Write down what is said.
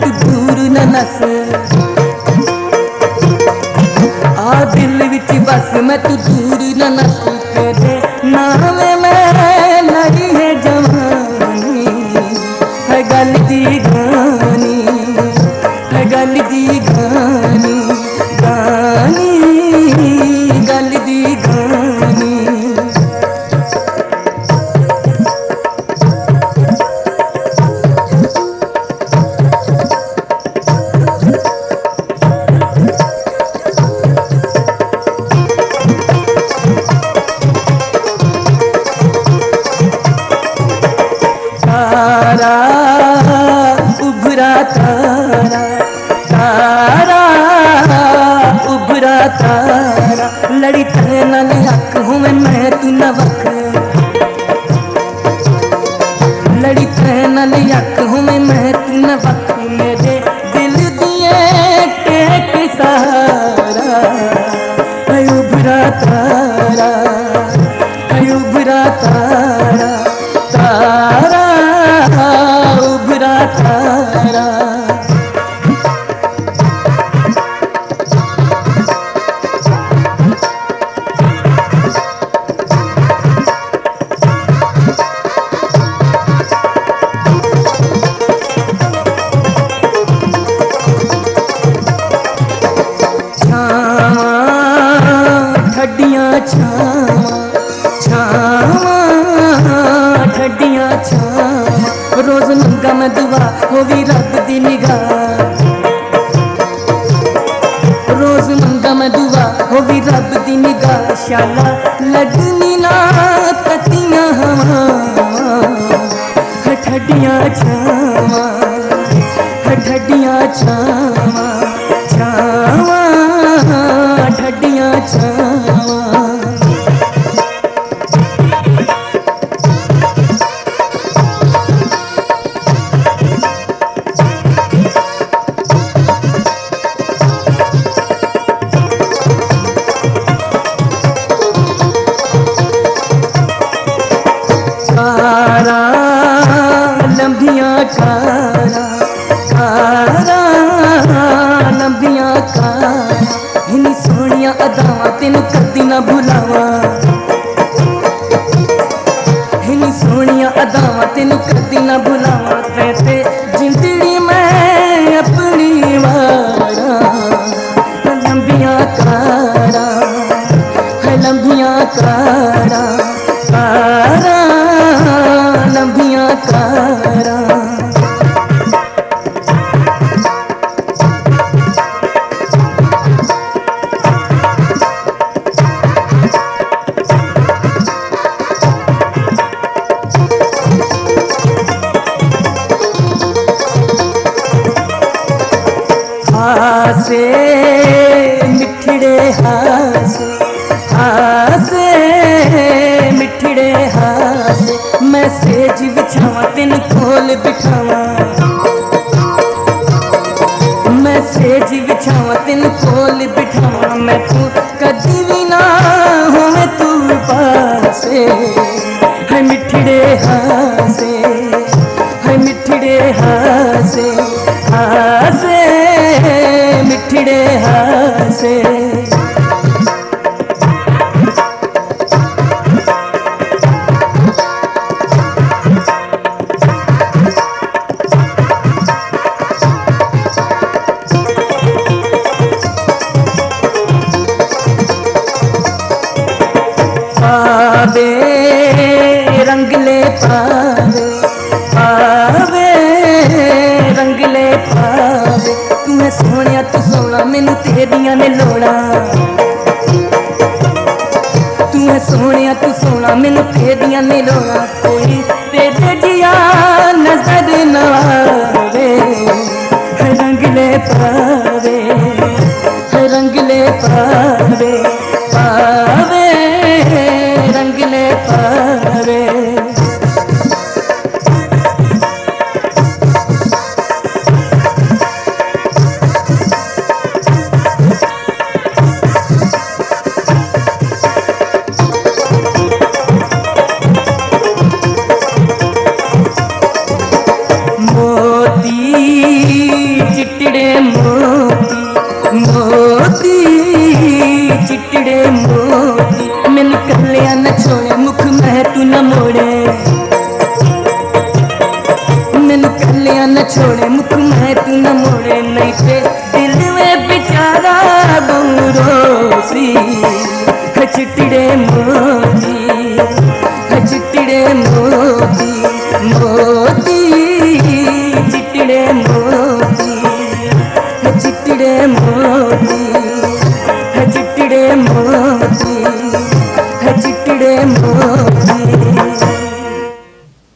तू दूर न नस, आ दिल विच बस मैं तू दूर न नस। तेरे नाम मैं लड़ी है जवानी, है गल दी गानी, है गल दी गानी, गानी गल दी गानी। तारा उभरा तारा, तारा उभरा तारा, लड़ी तेरे नाल हक होवे मैं तू न वख, लड़ी तेरे नाल हक होवे मैं तू न वख। मेरे दिल दिए टेक सहारा, है उभरा तारा, है उभरा तारा, तारा उभरा तारा। ठड्डियां छावां, छावां ठड्डियां छावां, रोज मंगा मैं दुआ हो भी रब दी निगाह, रोज मंगा मैं दुआ हो भी रब दी निगाह। शाला लगनी ना कतियां हवां, ठड्डियां छावां, ठड्डियां छावां, छावां ठड्डियां छावां। कारा लंबियां कारा, कारा लंबियां कारा, इन्नी सोहनियां अदावां तेनू कदी ना भुलावां, इन्नी सोहनियां अदावां तेनू कदी ना भुलावां। ते जिंदड़ी मैं अपनी वारा, लंबियां कारा, है लंबियां कारा, कारा लंबियां कारा। हासे मिठड़े हासे, हासे मिठड़े हासे, मैं सेज बिछावां तेन कोल बिठावां, मैं सेज बिछावां तेन कोल बिठावां। मैं तू कदी भी ना होवे तू पासे, है मिठड़े हासे, है मिठड़े हासे, हासे मिठड़े हासे। पावे रंगले पावे, पावे रंगले पावे, तू है सोहणिया तू सोहना मैनू तेरियां ने लोड़ा, तू है सोहणिया तू सोहना मैनू तेरियां ने लोड़ा। कोई तेरे जिया नजर न आवे, है रंगले पावे, है रंगले पावे, पावे रंगले पावे। चिट्टड़े मोती मोती चिट्टड़े मोती मैनू कल्लिया न छोड़े मुख मैं तू न मोड़े मैनू कल्लिया न छोड़े मुख मैं तू न मोड़े नहीं ते दिल में बेचारा बहुरोसी है चिट्टड़े मोती है चिट्टड़े मोती मोती चिट्टड़े मोती है चिट्टड़े मोती है चिट्टड़े मोती है चिट्टड़े